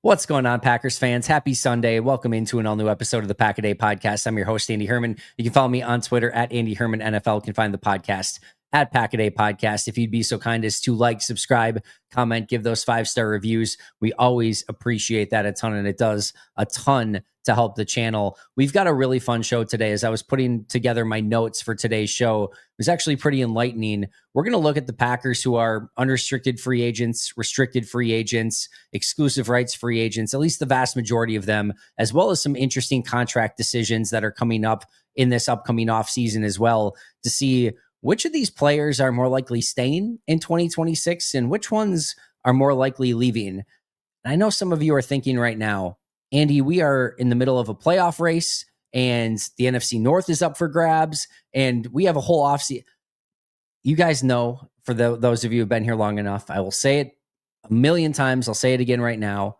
What's going on, Packers fans? Happy Sunday. Welcome into an all-new episode of the Pack a Day podcast. I'm your host, Andy Herman. You can follow me on Twitter at Andy Herman NFL. You can find the podcast at Pack a Day Podcast. If you'd be so kind as to like, subscribe, comment, give those 5-star reviews. We always appreciate that a ton, and it does a ton to help the channel. We've got a really fun show today. As I was putting together my notes for today's show, it was actually pretty enlightening. We're going to look at the Packers who are unrestricted free agents, restricted free agents, exclusive rights free agents, at least the vast majority of them, as well as some interesting contract decisions that are coming up in this upcoming offseason as well, to see which of these players are more likely staying in 2026 and which ones are more likely leaving. And I know some of you are thinking right now, Andy, we are in the middle of a playoff race and the NFC North is up for grabs and we have a whole offseason. You guys know, for those of you who've been here long enough, I will say it a million times. I'll say it again right now.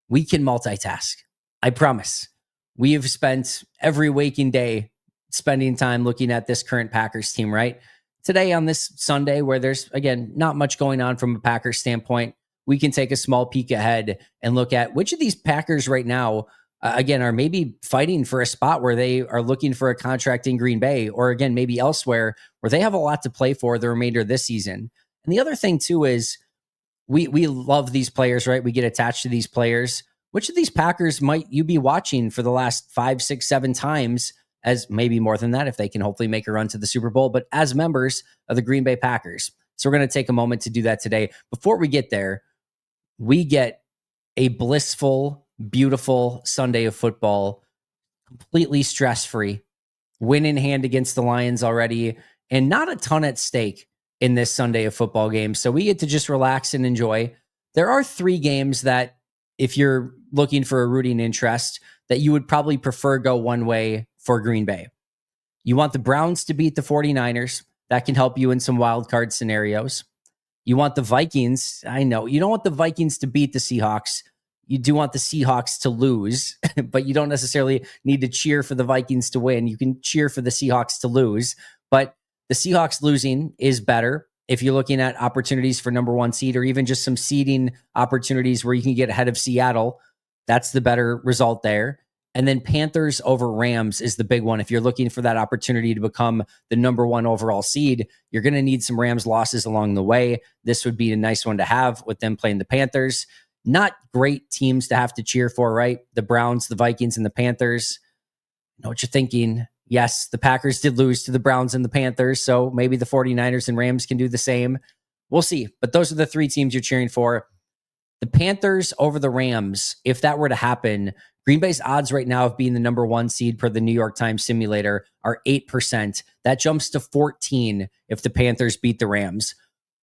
We can multitask. I promise. We have spent every waking day spending time looking at this current Packers team, right? Today on this Sunday, where there's, again, not much going on from a Packers standpoint, we can take a small peek ahead and look at which of these Packers right now, again, are maybe fighting for a spot where they are looking for a contract in Green Bay, or again, maybe elsewhere where they have a lot to play for the remainder of this season. And the other thing too is we love these players, right? We get attached to these players. Which of these Packers might you be watching for the last 5, 6, 7 times, as maybe more than that if they can hopefully make a run to the Super Bowl, but as members of the Green Bay Packers? So we're going to take a moment to do that today. Before we get there, we get a blissful, beautiful Sunday of football, completely stress-free, win in hand against the Lions already, and not a ton at stake in this Sunday of football game. So we get to just relax and enjoy. There are 3 games that, if you're looking for a rooting interest, that you would probably prefer go one way for Green Bay. You want the Browns to beat the 49ers. That can help you in some wild card scenarios. You want the Vikings. I know you don't want the Vikings to beat the Seahawks. You do want the Seahawks to lose, but you don't necessarily need to cheer for the Vikings to win. You can cheer for the Seahawks to lose, but the Seahawks losing is better if you're looking at opportunities for number 1 seed, or even just some seeding opportunities where you can get ahead of Seattle. That's the better result there. And then Panthers over Rams is the big one. If you're looking for that opportunity to become the number 1 overall seed, you're going to need some Rams losses along the way. This would be a nice one to have with them playing the Panthers. Not great teams to have to cheer for, right? The Browns, the Vikings, and the Panthers. I know what you're thinking. Yes, the Packers did lose to the Browns and the Panthers, so maybe the 49ers and Rams can do the same. We'll see. But those are the 3 teams you're cheering for. The Panthers over the Rams, if that were to happen, Green Bay's odds right now of being the number 1 seed per the New York Times simulator are 8%. That jumps to 14 if the Panthers beat the Rams.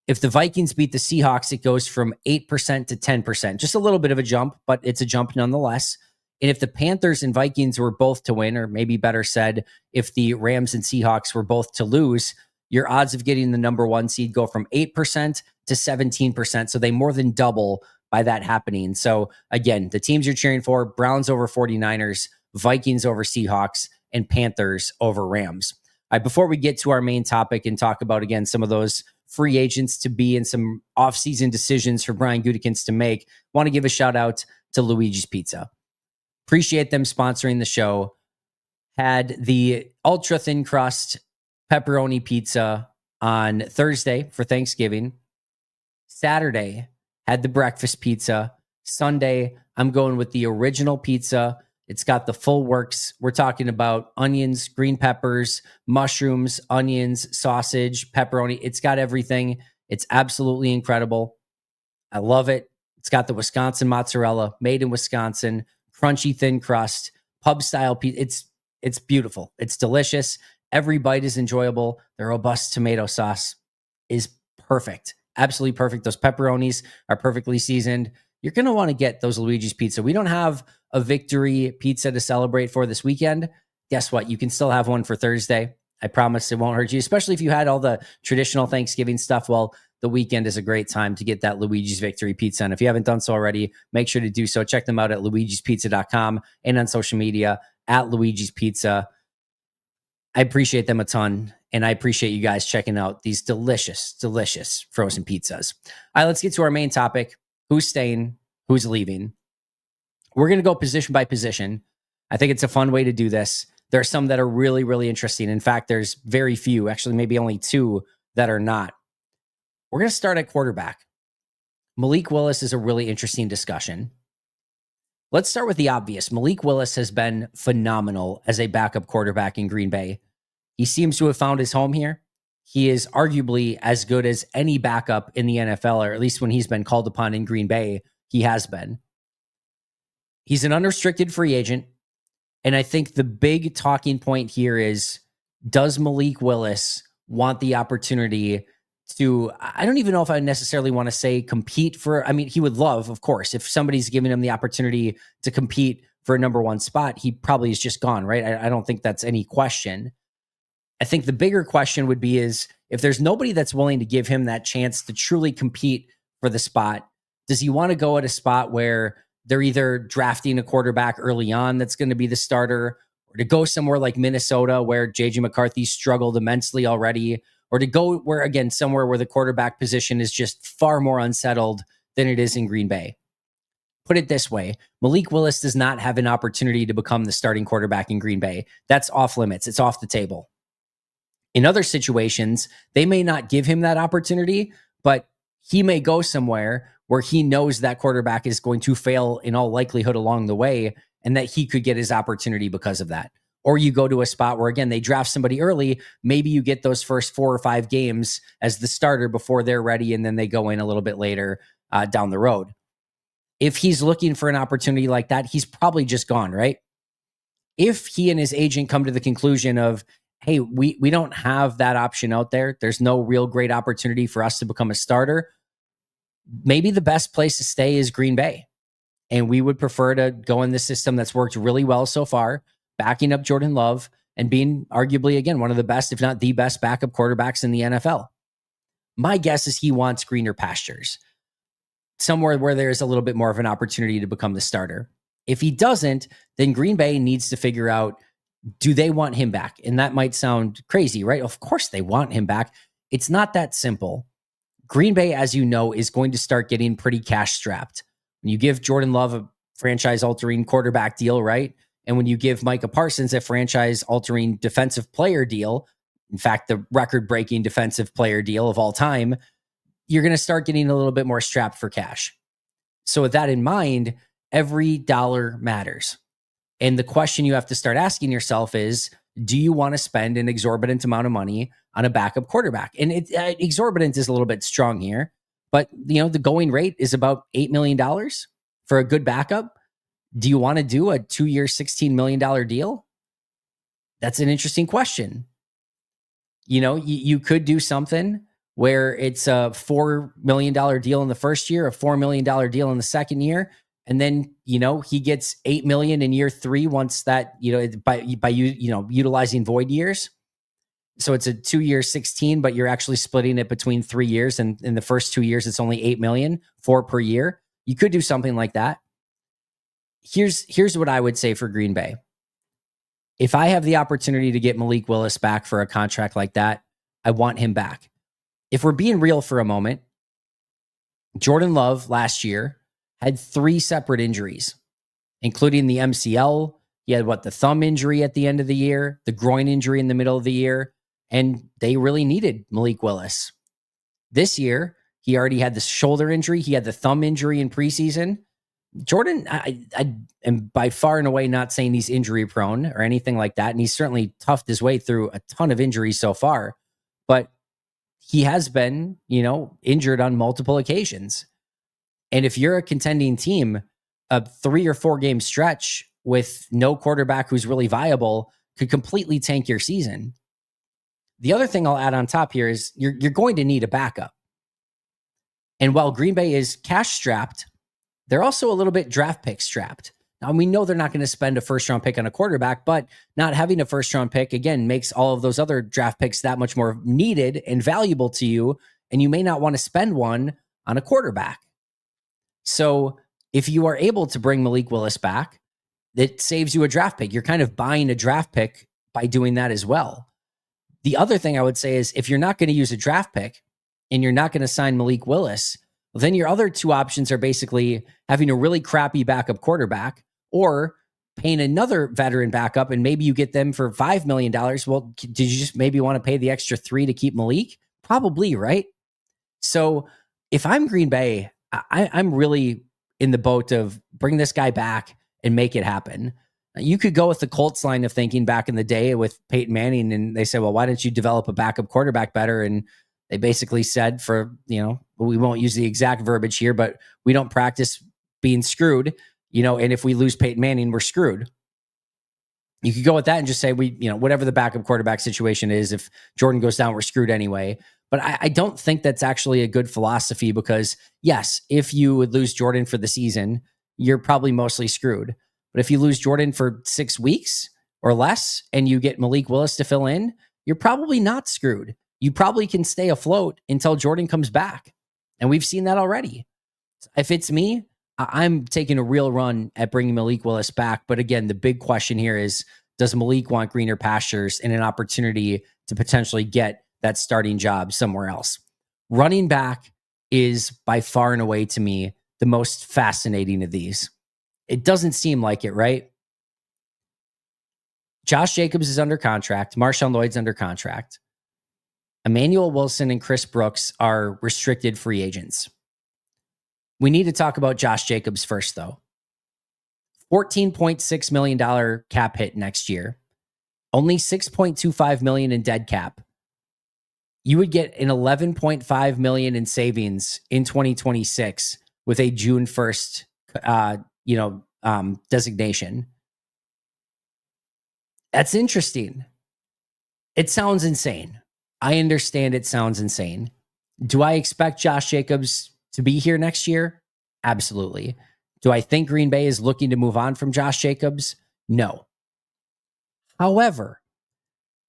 If the Vikings beat the Seahawks, it goes from 8% to 10%. Just a little bit of a jump, but it's a jump nonetheless. And if the Panthers and Vikings were both to win, or maybe better said, if the Rams and Seahawks were both to lose, your odds of getting the number 1 seed go from 8% to 17%. So they more than double by that happening. So again, the teams you're cheering for: Browns over 49ers, Vikings over Seahawks, and Panthers over Rams. All right, before we get to our main topic and talk about, again, some of those free agents to be and some offseason decisions for Brian Gutekunst to make, want to give a shout out to Luigi's Pizza. Appreciate them sponsoring the show. Had the ultra thin crust pepperoni pizza on Thursday for Thanksgiving. Saturday, had the breakfast pizza. Sunday, I'm going with the original pizza. It's got the full works. We're talking about onions, green peppers, mushrooms, onions, sausage, pepperoni. It's got everything. It's absolutely incredible. I love it. It's got the Wisconsin mozzarella, made in Wisconsin, crunchy thin crust, pub style pizza. It's beautiful. It's delicious. Every bite is enjoyable. The robust tomato sauce is perfect. Absolutely perfect. Those pepperonis are perfectly seasoned. You're going to want to get those Luigi's Pizza. We don't have a victory pizza to celebrate for this weekend. Guess what? You can still have one for Thursday. I promise it won't hurt you, especially if you had all the traditional Thanksgiving stuff. Well, the weekend is a great time to get that Luigi's Victory Pizza. And if you haven't done so already, make sure to do so. Check them out at luigispizza.com and on social media at Luigi's Pizza. I appreciate them a ton, and I appreciate you guys checking out these delicious, delicious frozen pizzas. All right, let's get to our main topic. Who's staying? Who's leaving? We're going to go position by position. I think it's a fun way to do this. There are some that are really, really interesting. In fact, there's very few, actually, maybe only two that are not. We're going to start at quarterback. Malik Willis is a really interesting discussion. Let's start with the obvious. Malik Willis has been phenomenal as a backup quarterback in Green Bay. He seems to have found his home here. He is arguably as good as any backup in the NFL, or at least when he's been called upon in Green Bay, he has been. He's an unrestricted free agent. And I think the big talking point here is, does Malik Willis want the opportunity to, I don't even know if I necessarily want to say compete for, I mean, he would love, of course, if somebody's giving him the opportunity to compete for a number one spot, he probably is just gone, right? I don't think that's any question. I think the bigger question would be is, if there's nobody that's willing to give him that chance to truly compete for the spot, does he want to go at a spot where they're either drafting a quarterback early on that's going to be the starter, or to go somewhere like Minnesota where JJ McCarthy struggled immensely already, or to go where, again, somewhere where the quarterback position is just far more unsettled than it is in Green Bay? Put it this way, Malik Willis does not have an opportunity to become the starting quarterback in Green Bay. That's off limits. It's off the table. In other situations, they may not give him that opportunity, but he may go somewhere where he knows that quarterback is going to fail in all likelihood along the way, and that he could get his opportunity because of that. Or you go to a spot where, again, they draft somebody early. Maybe you get those first 4 or 5 games as the starter before they're ready, and then they go in a little bit later down the road. If he's looking for an opportunity like that, he's probably just gone, right? If he and his agent come to the conclusion of, hey, we don't have that option out there, there's no real great opportunity for us to become a starter, maybe the best place to stay is Green Bay. And we would prefer to go in the system that's worked really well so far, backing up Jordan Love and being arguably, again, one of the best, if not the best backup quarterbacks in the NFL. My guess is he wants greener pastures, somewhere where there's a little bit more of an opportunity to become the starter. If he doesn't, then Green Bay needs to figure out, do they want him back? And that might sound crazy, right? Of course they want him back. It's not that simple. Green Bay, as you know, is going to start getting pretty cash strapped. When you give Jordan Love a franchise-altering quarterback deal, right? And when you give Micah Parsons a franchise-altering defensive player deal, in fact, the record-breaking defensive player deal of all time, you're going to start getting a little bit more strapped for cash. So with that in mind, every dollar matters. And the question you have to start asking yourself is, do you want to spend an exorbitant amount of money on a backup quarterback? And exorbitant is a little bit strong here, but the going rate is about $8 million for a good backup. Do you want to do a 2-year, $16 million deal? That's an interesting question. You could do something where it's a $4 million deal in the first year, a $4 million deal in the second year. And then, he gets $8 million in year 3 once that, by utilizing void years. So it's a 2-year 16, but you're actually splitting it between 3 years. And in the first 2 years, it's only $8 million, 4 per year. You could do something like that. Here's what I would say for Green Bay. If I have the opportunity to get Malik Willis back for a contract like that, I want him back. If we're being real for a moment, Jordan Love last year had 3 separate injuries, including the MCL. He had the thumb injury at the end of the year, the groin injury in the middle of the year, and they really needed Malik Willis. This year, he already had the shoulder injury. He had the thumb injury in preseason. Jordan, I am by far and away not saying he's injury prone or anything like that, and he's certainly toughed his way through a ton of injuries so far, but he has been, injured on multiple occasions. And if you're a contending team, a 3 or 4 game stretch with no quarterback who's really viable could completely tank your season. The other thing I'll add on top here is you're going to need a backup. And while Green Bay is cash strapped, they're also a little bit draft pick strapped. Now, we know they're not going to spend a first-round pick on a quarterback, but not having a first-round pick, again, makes all of those other draft picks that much more needed and valuable to you, and you may not want to spend one on a quarterback. So if you are able to bring Malik Willis back, it saves you a draft pick. You're kind of buying a draft pick by doing that as well. The other thing I would say is, if you're not going to use a draft pick and you're not going to sign Malik Willis, then your other 2 options are basically having a really crappy backup quarterback or paying another veteran backup and maybe you get them for $5 million. Well, did you just maybe want to pay the extra 3 to keep Malik? Probably, right? So if I'm Green Bay, I'm really in the boat of bring this guy back and make it happen. You could go with the Colts line of thinking back in the day with Peyton Manning, and they said, well, why didn't you develop a backup quarterback better? And they basically said we won't use the exact verbiage here, but we don't practice being screwed, and if we lose Peyton Manning, we're screwed. You could go with that and just say whatever the backup quarterback situation is, if Jordan goes down, we're screwed anyway. But I don't think that's actually a good philosophy because, yes, if you would lose Jordan for the season, you're probably mostly screwed. But if you lose Jordan for 6 weeks or less and you get Malik Willis to fill in, you're probably not screwed. You probably can stay afloat until Jordan comes back. And we've seen that already. If it's me, I'm taking a real run at bringing Malik Willis back. But again, the big question here is, does Malik want greener pastures and an opportunity to potentially get that starting job somewhere else? Running back is by far and away to me the most fascinating of these. It doesn't seem like it, right? Josh Jacobs is under contract. Marshawn Lloyd's under contract. Emmanuel Wilson and Chris Brooks are restricted free agents. We need to talk about Josh Jacobs first, though. $14.6 million cap hit next year. Only $6.25 million in dead cap. You would get an $11.5 million in savings in 2026 with a June 1st, designation. That's interesting. It sounds insane. I understand it sounds insane. Do I expect Josh Jacobs to be here next year? Absolutely. Do I think Green Bay is looking to move on from Josh Jacobs? No. However,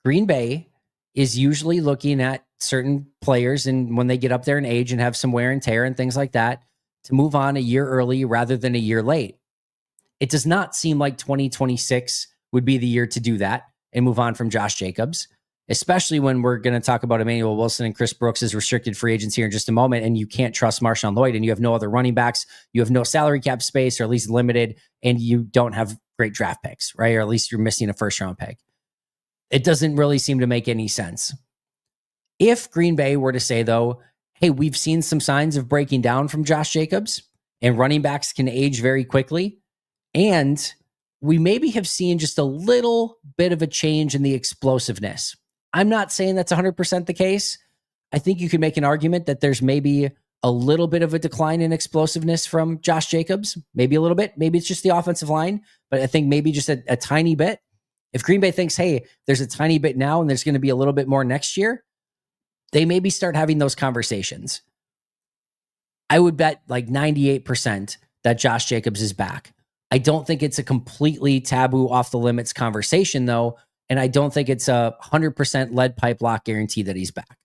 Green Bay is usually looking at certain players, and when they get up there in age and have some wear and tear and things like that, to move on a year early rather than a year late. It does not seem like 2026 would be the year to do that and move on from Josh Jacobs, especially when we're going to talk about Emmanuel Wilson and Chris Brooks as restricted free agents here in just a moment, and you can't trust Marshawn Lloyd, and you have no other running backs, you have no salary cap space, or at least limited, and you don't have great draft picks, right? Or at least you're missing a first-round pick. It doesn't really seem to make any sense. If Green Bay were to say, though, hey, we've seen some signs of breaking down from Josh Jacobs, and running backs can age very quickly, and we maybe have seen just a little bit of a change in the explosiveness. I'm not saying that's 100% the case. I think you could make an argument that there's maybe a little bit of a decline in explosiveness from Josh Jacobs, maybe a little bit. Maybe it's just the offensive line, but I think maybe just a tiny bit. If Green Bay thinks, hey, there's a tiny bit now and there's going to be a little bit more next year, they maybe start having those conversations. I would bet like 98% that Josh Jacobs is back. I don't think it's a completely taboo off the limits conversation though. And I don't think it's a 100% lead pipe lock guarantee that he's back.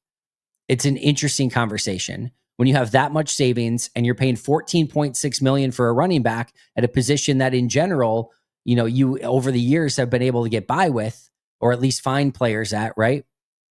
It's an interesting conversation. When you have that much savings and you're paying $14.6 million for a running back at a position that in general, you over the years have been able to get by with, or at least find players at, right?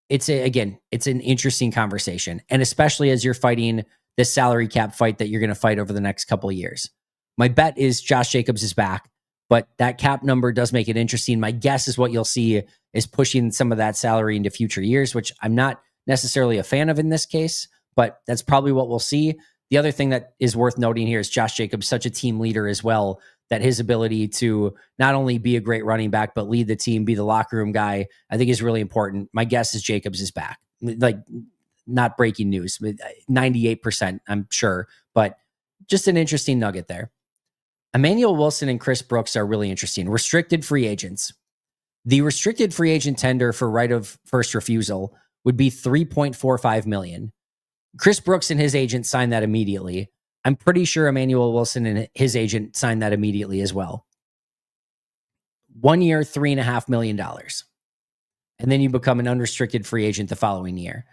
It's an interesting conversation. And especially as you're fighting this salary cap fight that you're going to fight over the next couple of years. My bet is Josh Jacobs is back, but that cap number does make it interesting. My guess is what you'll see is pushing some of that salary into future years, which I'm not necessarily a fan of in this case, but that's probably what we'll see. The other thing that is worth noting here is Josh Jacobs, such a team leader as well, that his ability to not only be a great running back, but lead the team, be the locker room guy, I think is really important. My guess is Jacobs is back. Like, not breaking news, 98%, I'm sure, but just an interesting nugget there. Emmanuel Wilson and Chris Brooks are really interesting. Restricted free agents. The restricted free agent tender for right of first refusal would be $3.45 million. Chris Brooks and his agent signed that immediately. I'm pretty sure Emmanuel Wilson and his agent signed that immediately as well. 1 year, $3.5 million. And then you become an unrestricted free agent the following year.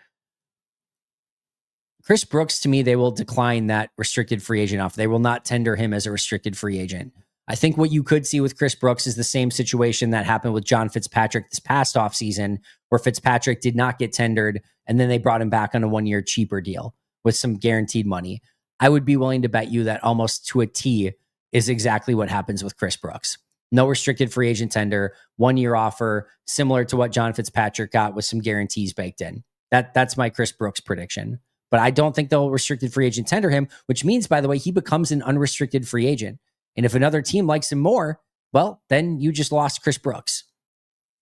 Chris Brooks, to me, they will decline that restricted free agent offer. They will not tender him as a restricted free agent. I think what you could see with Chris Brooks is the same situation that happened with John Fitzpatrick this past offseason, where Fitzpatrick did not get tendered, and then they brought him back on a 1 year cheaper deal with some guaranteed money. I would be willing to bet you that almost to a T, is exactly what happens with Chris Brooks. No restricted free agent tender, 1-year offer, similar to what John Fitzpatrick got with some guarantees baked in. That's my Chris Brooks prediction. But I don't think they'll restricted free agent tender him, which means, by the way, he becomes an unrestricted free agent. And if another team likes him more, well, then you just lost Chris Brooks.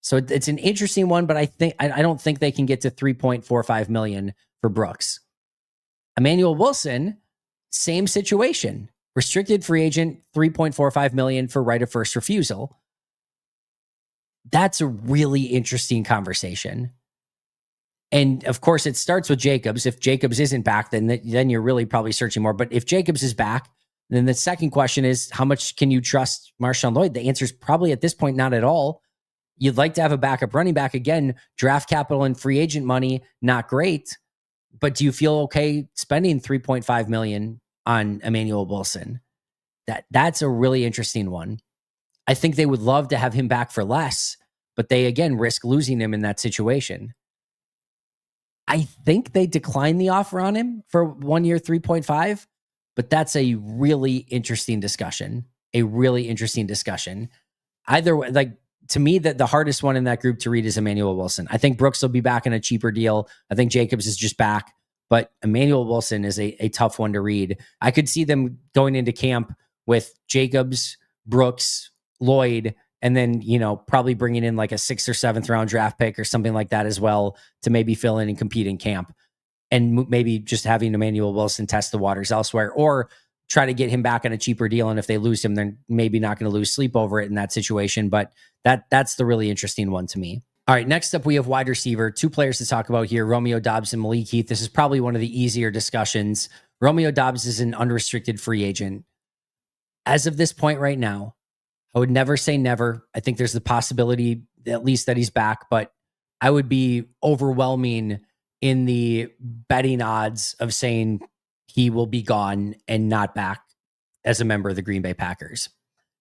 So it's an interesting one, but I don't think they can get to $3.45 million for Brooks. Emmanuel Wilson, same situation. Restricted free agent, $3.45 million for right of first refusal. That's a really interesting conversation. And of course, it starts with Jacobs. If Jacobs isn't back, then you're really probably searching more. But if Jacobs is back, then the second question is, how much can you trust Marshawn Lloyd? The answer is probably at this point, not at all. You'd like to have a backup running back. Again, draft capital and free agent money, not great. But do you feel okay spending $3.5 million on Emmanuel Wilson? That's a really interesting one. I think they would love to have him back for less, but they, again, risk losing him in that situation. I think they declined the offer on him for 1 year, 3.5, but that's a really interesting discussion. Either way, like, to me, the hardest one in that group to read is Emmanuel Wilson. I think Brooks will be back in a cheaper deal. I think Jacobs is just back, but Emmanuel Wilson is a tough one to read. I could see them going into camp with Jacobs, Brooks, Lloyd, and then, probably bringing in like a 6th or 7th round draft pick or something like that as well to maybe fill in and compete in camp. And maybe just having Emmanuel Wilson test the waters elsewhere, or try to get him back on a cheaper deal. And if they lose him, they're maybe not going to lose sleep over it in that situation. But that's the really interesting one to me. All right, next up, we have wide receiver. 2 players to talk about here, Romeo Doubs and Malik Heath. This is probably one of the easier discussions. Romeo Doubs is an unrestricted free agent. As of this point right now, I would never say never. I think there's the possibility at least that he's back, but I would be overwhelming in the betting odds of saying he will be gone and not back as a member of the Green Bay Packers.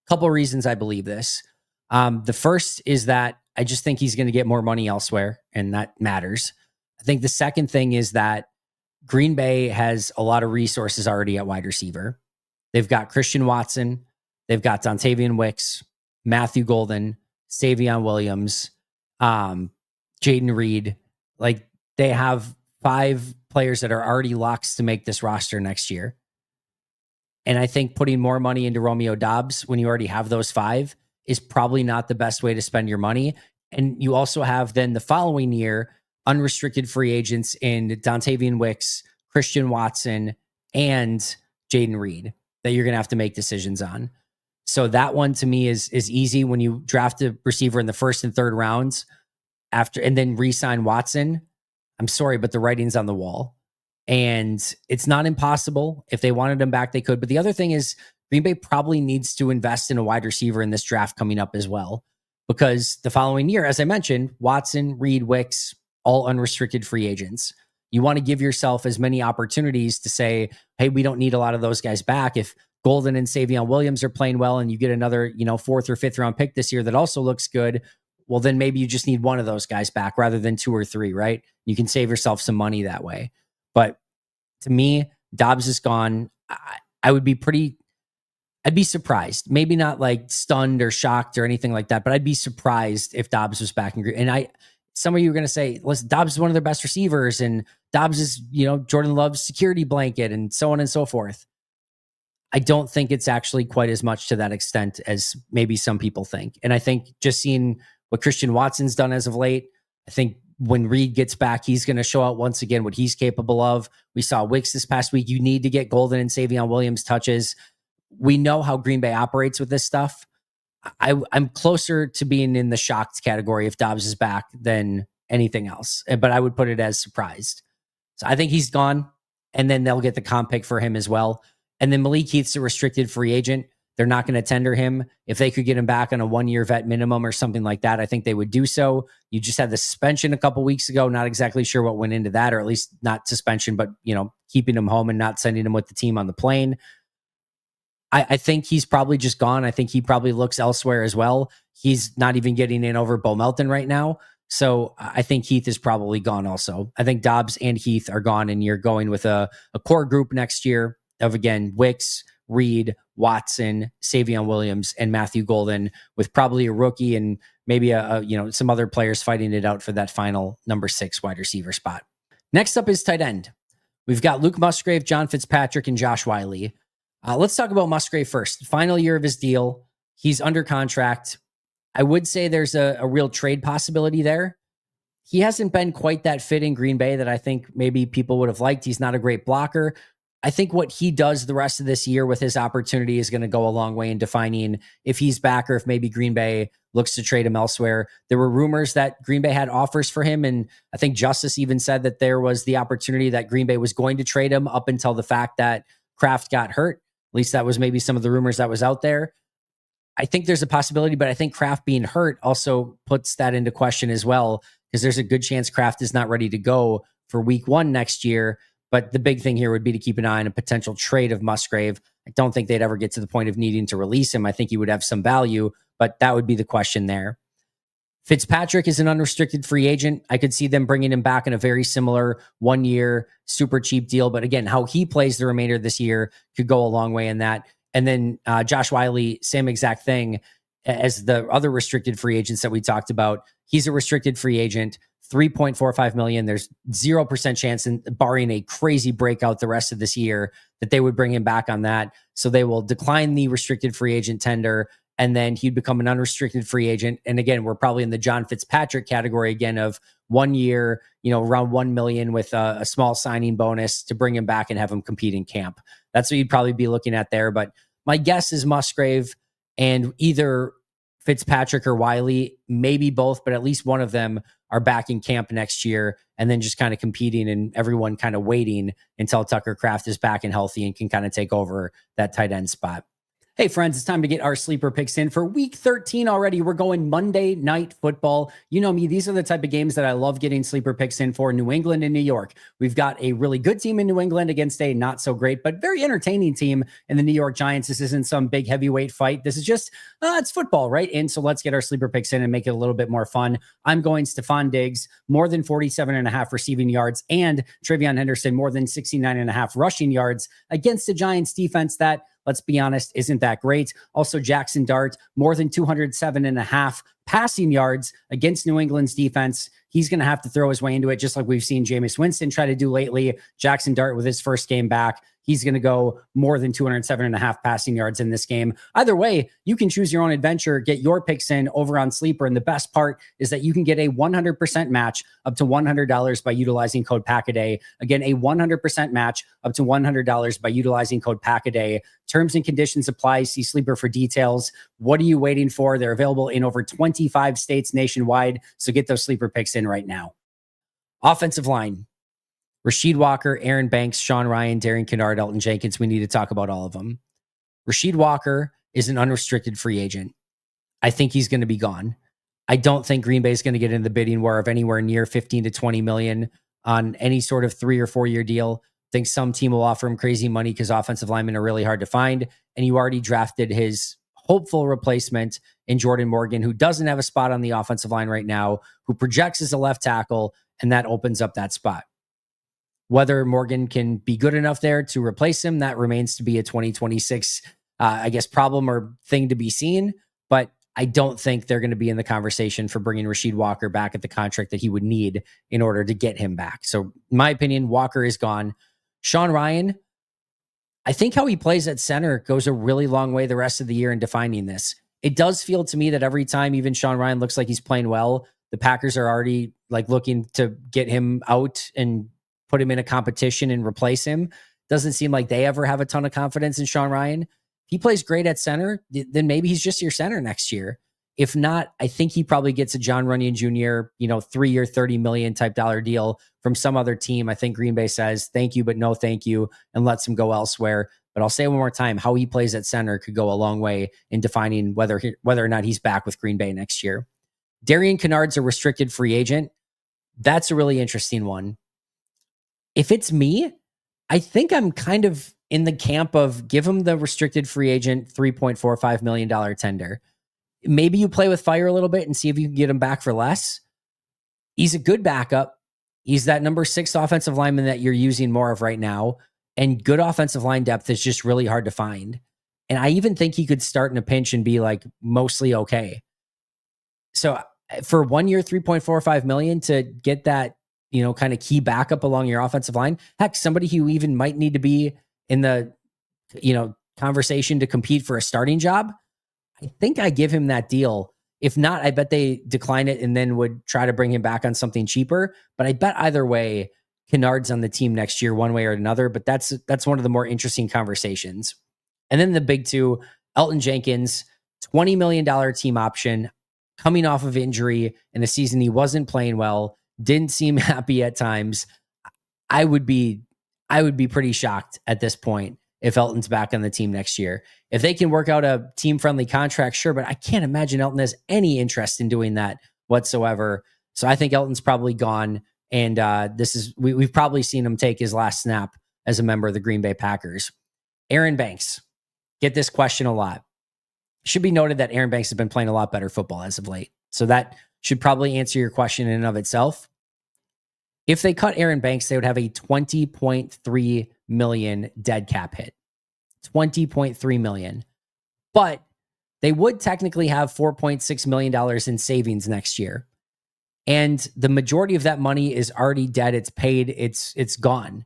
Couple of reasons I believe this. The first is that I just think he's going to get more money elsewhere, and that matters. I think the second thing is that Green Bay has a lot of resources already at wide receiver. They've got Christian Watson. They've got Dontavian Wicks, Matthew Golden, Savion Williams, Jaden Reed. Like, they have 5 players that are already locks to make this roster next year. And I think putting more money into Romeo Doubs when you already have those 5 is probably not the best way to spend your money. And you also have then the following year, unrestricted free agents in Dontavian Wicks, Christian Watson, and Jaden Reed that you're going to have to make decisions on. So that one to me is easy when you draft a receiver in the 1st and 3rd rounds and then re-sign Watson. I'm sorry, but the writing's on the wall. And it's not impossible. If they wanted him back, they could. But the other thing is, Green Bay probably needs to invest in a wide receiver in this draft coming up as well. Because the following year, as I mentioned, Watson, Reed, Wicks, all unrestricted free agents. You want to give yourself as many opportunities to say, hey, we don't need a lot of those guys back. If Golden and Savion Williams are playing well and you get another, 4th or 5th round pick this year that also looks good, well, then maybe you just need one of those guys back rather than 2 or 3, right? You can save yourself some money that way. But to me, Doubs is gone. I'd be surprised. Maybe not like stunned or shocked or anything like that, but I'd be surprised if Doubs was back in Green. And some of you are going to say, listen, Doubs is one of their best receivers and Doubs is, Jordan Love's security blanket and so on and so forth. I don't think it's actually quite as much to that extent as maybe some people think. And I think just seeing what Christian Watson's done as of late, I think when Reed gets back, he's going to show out once again what he's capable of. We saw Wicks this past week. You need to get Golden and Savion Williams touches. We know how Green Bay operates with this stuff. I'm closer to being in the shocked category if Doubs is back than anything else, but I would put it as surprised. So I think he's gone, and then they'll get the comp pick for him as well. And then Malik Heath's a restricted free agent. They're not going to tender him. If they could get him back on a 1-year vet minimum or something like that, I think they would do so. You just had the suspension a couple weeks ago. Not exactly sure what went into that, or at least not suspension, but keeping him home and not sending him with the team on the plane. I think he's probably just gone. I think he probably looks elsewhere as well. He's not even getting in over Bo Melton right now. So I think Heath is probably gone also. I think Doubs and Heath are gone, and you're going with a core group next year of, again, Wicks, Reed, Watson, Savion Williams, and Matthew Golden, with probably a rookie and maybe some other players fighting it out for that final number 6 wide receiver spot. Next up is tight end. We've got Luke Musgrave, John Fitzpatrick, and Josh Wiley. Let's talk about Musgrave first. Final year of his deal. He's under contract. I would say there's a real trade possibility there. He hasn't been quite that fit in Green Bay that I think maybe people would have liked. He's not a great blocker. I think what he does the rest of this year with his opportunity is going to go a long way in defining if he's back or if maybe Green Bay looks to trade him elsewhere. There were rumors that Green Bay had offers for him, and I think Justice even said that there was the opportunity that Green Bay was going to trade him up until the fact that Kraft got hurt. At least that was maybe some of the rumors that was out there. I think there's a possibility, but I think Kraft being hurt also puts that into question as well, because there's a good chance Kraft is not ready to go for week 1 next year. But the big thing here would be to keep an eye on a potential trade of Musgrave. I don't think they'd ever get to the point of needing to release him. I think he would have some value, but that would be the question there. Fitzpatrick is an unrestricted free agent. I could see them bringing him back in a very similar 1-year super cheap deal. But again, how he plays the remainder of this year could go a long way in that. And then Josh Wiley, same exact thing as the other restricted free agents that we talked about. He's a restricted free agent, $3.45 million. There's 0% chance, barring a crazy breakout the rest of this year, that they would bring him back on that. So they will decline the restricted free agent tender, and then he'd become an unrestricted free agent. And again, we're probably in the John Fitzpatrick category again of 1 year, around $1 million with a small signing bonus to bring him back and have him compete in camp. That's what you'd probably be looking at there. But my guess is Musgrave and either Fitzpatrick or Wiley, maybe both, but at least one of them are back in camp next year, and then just kind of competing and everyone kind of waiting until Tucker Kraft is back and healthy and can kind of take over that tight end spot. Hey friends, it's time to get our sleeper picks in for week 13 already. We're going Monday Night Football. You know me, these are the type of games that I love getting sleeper picks in for. New England and New York. We've got a really good team in New England against a not so great, but very entertaining team in the New York Giants. This isn't some big heavyweight fight. This is just, it's football, right? And so let's get our sleeper picks in and make it a little bit more fun. I'm going Stephon Diggs, more than 47.5 receiving yards, and Travion Henderson, more than 69.5 rushing yards against the Giants defense that, let's be honest, isn't that great. Also, Jackson Dart, more than 207.5 passing yards against New England's defense. He's going to have to throw his way into it, just like we've seen Jameis Winston try to do lately. Jackson Dart, with his first game back, he's going to go more than 207.5 passing yards in this game. Either way, you can choose your own adventure, get your picks in over on Sleeper. And the best part is that you can get a 100% match up to $100 by utilizing code PACKADAY. Again, a 100% match up to $100 by utilizing code PACKADAY. Terms and conditions apply. See Sleeper for details. What are you waiting for? They're available in over 25 states nationwide. So get those Sleeper picks in right now. Offensive line. Rasheed Walker, Aaron Banks, Sean Ryan, Darian Kinnard, Elton Jenkins. We need to talk about all of them. Rasheed Walker is an unrestricted free agent. I think he's going to be gone. I don't think Green Bay is going to get in the bidding war of anywhere near 15 to 20 million on any sort of 3 or 4 year deal. I think some team will offer him crazy money because offensive linemen are really hard to find. And you already drafted his hopeful replacement in Jordan Morgan, who doesn't have a spot on the offensive line right now, who projects as a left tackle, and that opens up that spot. Whether Morgan can be good enough there to replace him, that remains to be a 2026, problem or thing to be seen. But I don't think they're going to be in the conversation for bringing Rasheed Walker back at the contract that he would need in order to get him back. So in my opinion, Walker is gone. Sean Ryan, I think how he plays at center goes a really long way the rest of the year in defining this. It does feel to me that every time even Sean Ryan looks like he's playing well, the Packers are already looking to get him out and put him in a competition and replace him. Doesn't seem like they ever have a ton of confidence in Sean Ryan. If he plays great at center, then maybe he's just your center next year. If not, I think he probably gets a John Runyon Jr., 3-year, $30 million type dollar deal from some other team. I think Green Bay says, thank you, but no thank you, and lets him go elsewhere. But I'll say one more time, how he plays at center could go a long way in defining whether or not he's back with Green Bay next year. Darian Kinnard's a restricted free agent. That's a really interesting one. If it's me, I think I'm kind of in the camp of give him the restricted free agent $3.45 million tender. Maybe you play with fire a little bit and see if you can get him back for less. He's a good backup. He's that number 6 offensive lineman that you're using more of right now. And good offensive line depth is just really hard to find. And I even think he could start in a pinch and be like mostly okay. So for 1 year, 3.45 million to get that, kind of key backup along your offensive line, heck, somebody who even might need to be in the, conversation to compete for a starting job, I think I give him that deal. If not, I bet they decline it and then would try to bring him back on something cheaper. But I bet either way, Kennard's on the team next year, one way or another. But that's one of the more interesting conversations. And then the big two, Elton Jenkins, $20 million team option, coming off of injury in a season he wasn't playing well, didn't seem happy at times. I would be pretty shocked at this point if Elton's back on the team next year. If they can work out a team-friendly contract, sure, but I can't imagine Elton has any interest in doing that whatsoever. So I think Elton's probably gone, and we've probably seen him take his last snap as a member of the Green Bay Packers. Aaron Banks, get this question a lot. Should be noted that Aaron Banks has been playing a lot better football as of late. So that should probably answer your question in and of itself. If they cut Aaron Banks, they would have a $20.3 million dead cap hit. $20.3 million. But they would technically have $4.6 million in savings next year. And the majority of that money is already dead. It's paid. It's gone.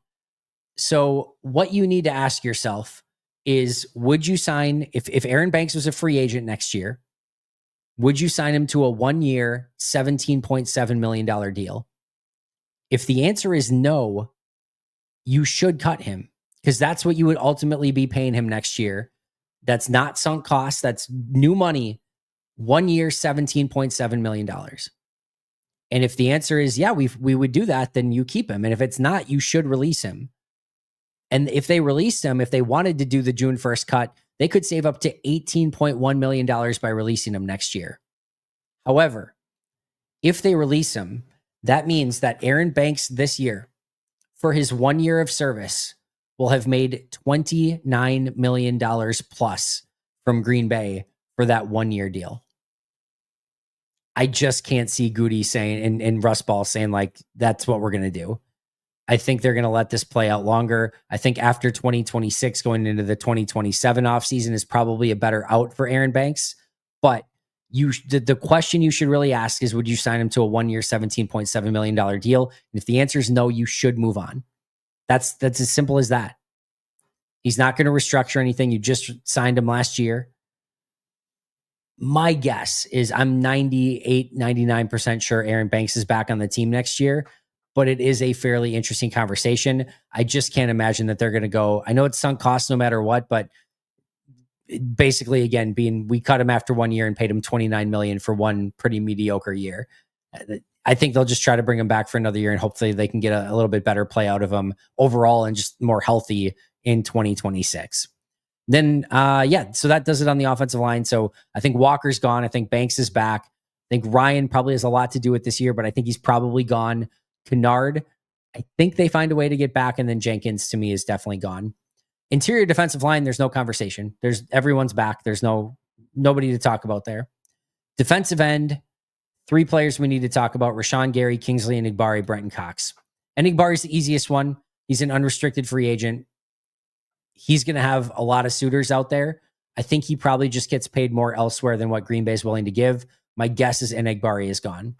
So what you need to ask yourself is, would you sign, if Aaron Banks was a free agent next year, would you sign him to a 1 year, $17.7 million deal? If the answer is no, you should cut him, because that's what you would ultimately be paying him next year. That's not sunk costs. That's new money. 1 year, $17.7 million. And if the answer is, yeah, we would do that, then you keep him. And if it's not, you should release him. And if they released him, if they wanted to do the June 1st cut, they could save up to $18.1 million by releasing him next year. However, if they release him, that means that Aaron Banks this year, for his 1 year of service, will have made $29 million plus from Green Bay for that 1 year deal. I just can't see Goody saying and Russ Ball saying, like, that's what we're going to do. I think they're going to let this play out longer. I think after 2026, going into the 2027 offseason is probably a better out for Aaron Banks. But the question you should really ask is, would you sign him to a 1 year, $17.7 million deal? And if the answer is no, you should move on. That's as simple as that. He's not going to restructure anything. You just signed him last year. My guess is I'm 98, 99% sure Aaron Banks is back on the team next year, but it is a fairly interesting conversation. I just can't imagine that they're going to go. I know it's sunk costs no matter what, but basically, again, we cut him after 1 year and paid him $29 million for one pretty mediocre year. I think they'll just try to bring him back for another year, and hopefully they can get a little bit better play out of him overall and just more healthy in 2026. Then, so that does it on the offensive line. So I think Walker's gone. I think Banks is back. I think Ryan probably has a lot to do with this year, but I think he's probably gone. Kennard, I think they find a way to get back. And then Jenkins, to me, is definitely gone. Interior defensive line, there's no conversation. Everyone's back. There's nobody to talk about there. Defensive end, 3 players we need to talk about: Rashawn Gary, Kingsley Enagbare, Brenton Cox. Enagbare's the easiest one. He's an unrestricted free agent. He's going to have a lot of suitors out there. I think he probably just gets paid more elsewhere than what Green Bay is willing to give. My guess is Enagbare is gone.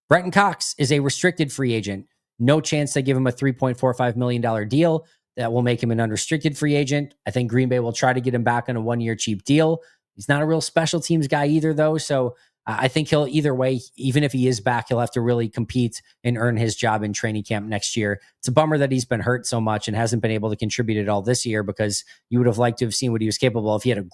Brenton Cox is a restricted free agent. No chance they give him a $3.45 million deal that will make him an unrestricted free agent. I think Green Bay will try to get him back on a 1 year cheap deal. He's not a real special teams guy either, though. So I think he'll, either way, even if he is back, he'll have to really compete and earn his job in training camp next year. It's a bummer that he's been hurt so much and hasn't been able to contribute at all this year, because you would have liked to have seen what he was capable of. He had a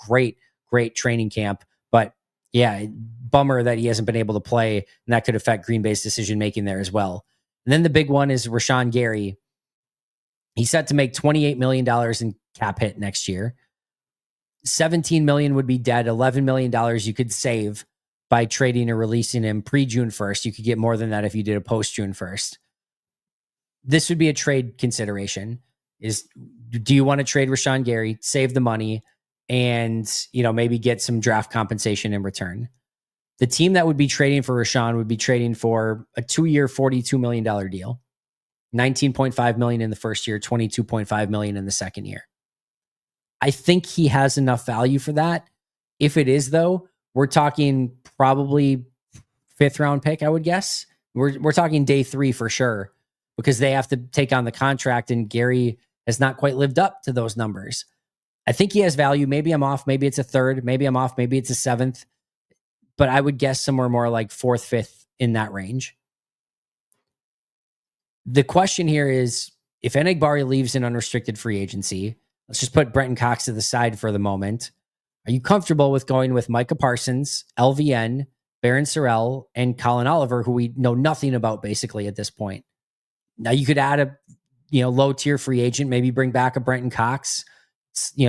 great training camp. But yeah, bummer that he hasn't been able to play, and that could affect Green Bay's decision-making there as well. And then the big one is Rashawn Gary. He's set to make $28 million in cap hit next year. $17 million would be dead. $11 million you could save by trading or releasing him pre-June 1st. You could get more than that if you did a post-June 1st. This would be a trade consideration. Do you want to trade Rashawn Gary, save the money, and maybe get some draft compensation in return? The team that would be trading for Rashawn would be trading for a 2 year, $42 million deal. $19.5 million in the first year, $22.5 million in the second year. I think he has enough value for that. If it is, though, we're talking probably 5th round pick, I would guess. We're talking day 3 for sure, because they have to take on the contract, and Gary has not quite lived up to those numbers. I think he has value. Maybe I'm off. Maybe it's a 3rd. Maybe I'm off. Maybe it's a 7th. But I would guess somewhere more like 4th, 5th in that range. The question here is, if Enagbari leaves in unrestricted free agency, let's just put Brenton Cox to the side for the moment. Are you comfortable with going with Micah Parsons, LVN, Barron Sorrell, and Colin Oliver, who we know nothing about basically at this point? Now you could add a low tier free agent, maybe bring back a Brenton Cox,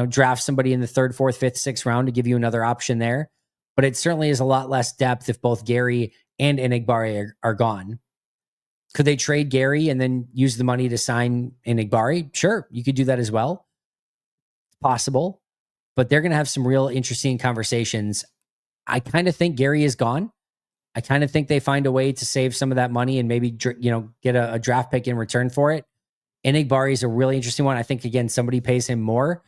draft somebody in the 3rd, 4th, 5th, 6th round to give you another option there. But it certainly is a lot less depth if both Gary and Enagbari are gone. Could they trade Gary and then use the money to sign Enagbari? Sure, you could do that as well. It's possible, but they're going to have some real interesting conversations. I kind of think Gary is gone. I kind of think they find a way to save some of that money and maybe get a draft pick in return for it. Enagbari is a really interesting one. I think, again, somebody pays him more.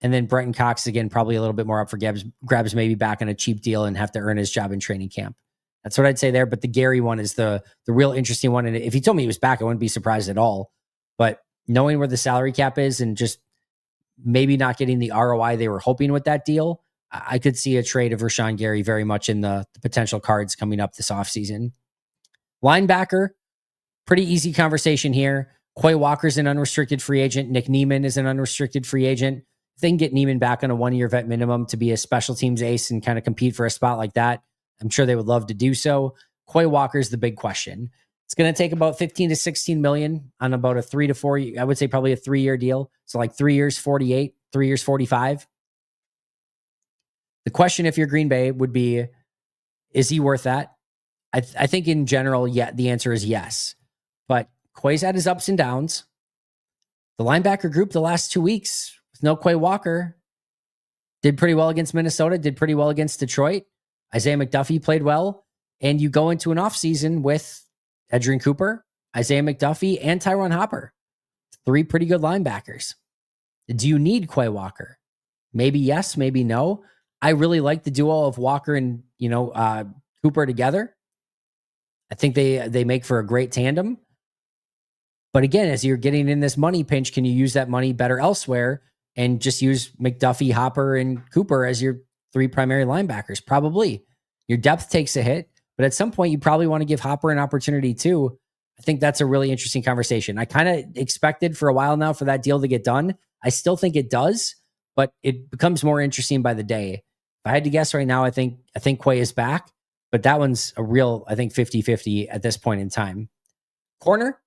And then Brenton Cox, again, probably a little bit more up for grabs maybe back on a cheap deal and have to earn his job in training camp. That's what I'd say there. But the Gary one is the real interesting one. And if he told me he was back, I wouldn't be surprised at all. But knowing where the salary cap is and just maybe not getting the ROI they were hoping with that deal, I could see a trade of Rashawn Gary very much in the potential cards coming up this offseason. Linebacker, pretty easy conversation here. Quay Walker's an unrestricted free agent. Nick Niemann is an unrestricted free agent. If they can get Niemann back on a 1-year vet minimum to be a special teams ace and kind of compete for a spot like that, I'm sure they would love to do so. Quay Walker's the big question. It's going to take about 15 to 16 million on about a 3 to 4, I would say probably a 3-year deal. So like 3 years, 48, 3 years, 45. The question, if you're Green Bay, would be, is he worth that? I think in general, yeah, the answer is yes. But Quay's had his ups and downs. The linebacker group the last 2 weeks with no Quay Walker did pretty well against Minnesota, did pretty well against Detroit. Isaiah McDuffie played well. And you go into an offseason with Edgerrin Cooper, Isaiah McDuffie, and Tyron Hopper. 3 pretty good linebackers. Do you need Quay Walker? Maybe yes, maybe no. I really like the duo of Walker and Cooper together. I think they make for a great tandem. But again, as you're getting in this money pinch, can you use that money better elsewhere and just use McDuffie, Hopper, and Cooper as your 3 primary linebackers? Probably. Your depth takes a hit, but at some point you probably want to give Hopper an opportunity too. I think that's a really interesting conversation. I kind of expected for a while now for that deal to get done. I still think it does, but it becomes more interesting by the day. If I had to guess right now, I think Quay is back, but that one's a real, I think 50-50 at this point in time. Corner,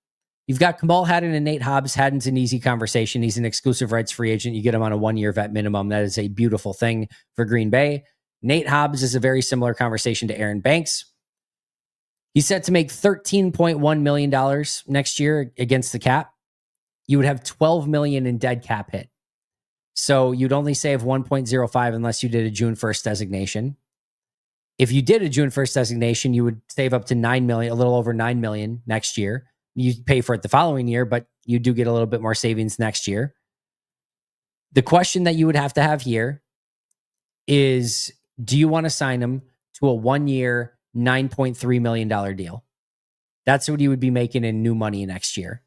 you've got Kamal Haddon and Nate Hobbs. Haddon's an easy conversation. He's an exclusive rights free agent. You get him on a 1-year vet minimum. That is a beautiful thing for Green Bay. Nate Hobbs is a very similar conversation to Aaron Banks. He's set to make $13.1 million next year against the cap. You would have $12 million in dead cap hit. So you'd only save 1.05 unless you did a June 1st designation. If you did a June 1st designation, you would save up to $9 million, a little over $9 million next year. You pay for it the following year, but you do get a little bit more savings next year. The question that you would have to have here is, do you want to sign him to a 1-year, $9.3 million deal? That's what you would be making in new money next year.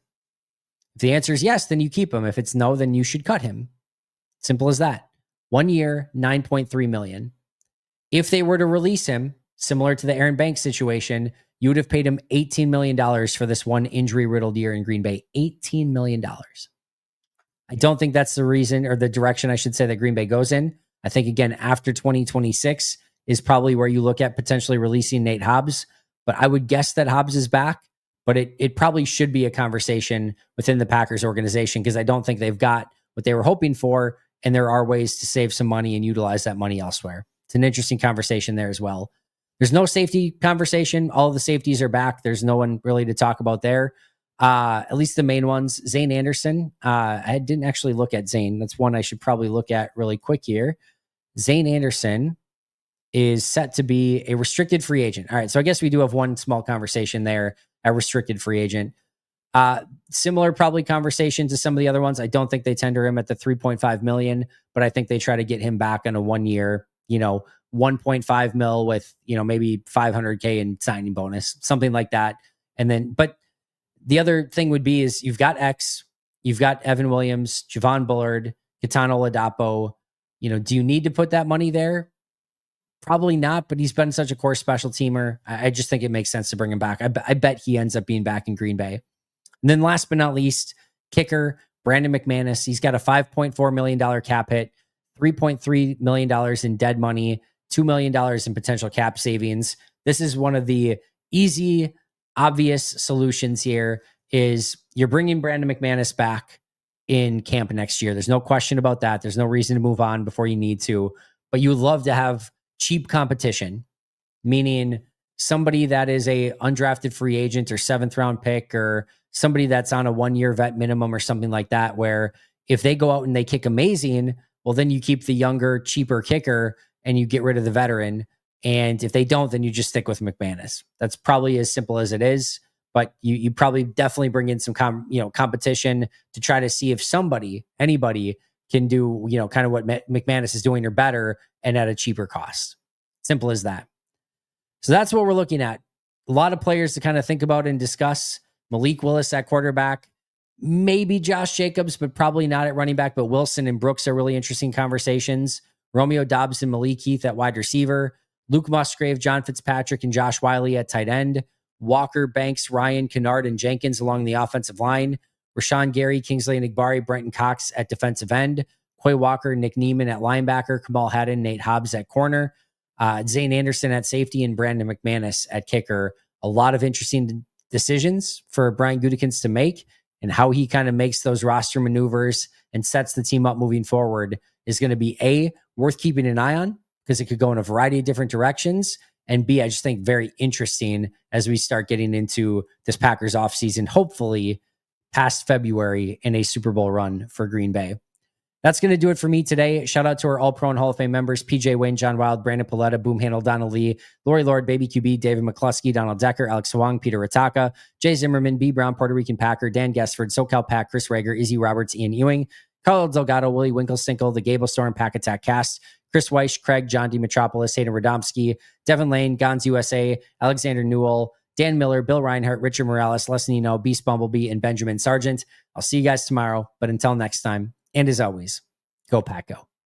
If the answer is yes, then you keep him. If it's no, then you should cut him. Simple as that. 1 year, $9.3 million. If they were to release him, similar to the Aaron Banks situation, you would have paid him $18 million for this one injury-riddled year in Green Bay. $18 million. I don't think that's the reason, or the direction I should say, that Green Bay goes in. I think, again, after 2026 is probably where you look at potentially releasing Nate Hobbs. But I would guess that Hobbs is back. But it probably should be a conversation within the Packers organization, because I don't think they've got what they were hoping for, and there are ways to save some money and utilize that money elsewhere. It's an interesting conversation there as well. There's no safety conversation. All of the safeties are back. There's no one really to talk about there. At least the main ones. Zane Anderson. I didn't actually look at Zane. That's one I should probably look at really quick here. Zane Anderson is set to be a restricted free agent. All right, so I guess we do have one small conversation there, a restricted free agent. Similar probably conversation to some of the other ones. I don't think they tender him at the 3.5 million, but I think they try to get him back on a 1 year, 1.5 mil with, maybe 500K in signing bonus, something like that. And then, but the other thing would be is you've got X, you've got Evan Williams, Javon Bullard, Gaetano Ladapo. Do you need to put that money there? Probably not, but he's been such a core special teamer. I just think it makes sense to bring him back. I bet he ends up being back in Green Bay. And then last but not least, kicker, Brandon McManus. He's got a $5.4 million cap hit, $3.3 million in dead money, $2 million in potential cap savings. This is one of the easy, obvious solutions here is you're bringing Brandon McManus back in camp next year. There's no question about that. There's no reason to move on before you need to, but you would love to have cheap competition, meaning somebody that is a undrafted free agent or 7th round pick or somebody that's on a 1-year vet minimum or something like that, where if they go out and they kick amazing, well, then you keep the younger, cheaper kicker and you get rid of the veteran. And if they don't, then you just stick with McManus. That's probably as simple as it is. But you probably definitely bring in some competition to try to see if anybody can do kind of what McManus is doing or better and at a cheaper cost. Simple as that. So that's what we're looking at. A lot of players to kind of think about and discuss. Malik Willis at quarterback, maybe Josh Jacobs, but probably not at running back. But Wilson and Brooks are really interesting conversations. Romeo Dobbs and Malik Heath at wide receiver. Luke Musgrave, John Fitzpatrick, and Josh Wiley at tight end. Walker, Banks, Ryan, Kennard, and Jenkins along the offensive line. Rashawn Gary, Kingsley Enagbare, Brenton Cox at defensive end. Quay Walker, Nick Neiman at linebacker. Kamal Haddon, Nate Hobbs at corner. Zane Anderson at safety, and Brandon McManus at kicker. A lot of interesting decisions for Brian Gutekunst to make, and how he kind of makes those roster maneuvers and sets the team up moving forward is going to be worth keeping an eye on because it could go in a variety of different directions, and B, I just think very interesting as we start getting into this Packers offseason, hopefully past February in a Super Bowl run for Green Bay. That's going to do it for me today. Shout out to our All-Pro and Hall of Fame members, PJ Wayne, John Wild, Brandon Paletta, Boom Handle, Donald Lee, Lori Lord, Baby QB, David McCluskey, Donald Decker, Alex Hwang, Peter Rataka, Jay Zimmerman, B. Brown, Puerto Rican Packer, Dan Guessford, SoCal Pack, Chris Rager, Izzy Roberts, Ian Ewing, Carlo Delgado, Willie Winklestinkle, The Gable Storm, Pack Attack Cast, Chris Weish, Craig, John D. Metropolis, Hayden Radomski, Devin Lane, Gons USA, Alexander Newell, Dan Miller, Bill Reinhart, Richard Morales, Les Nino, Beast Bumblebee, and Benjamin Sargent. I'll see you guys tomorrow, but until next time, and as always, go Pack Go.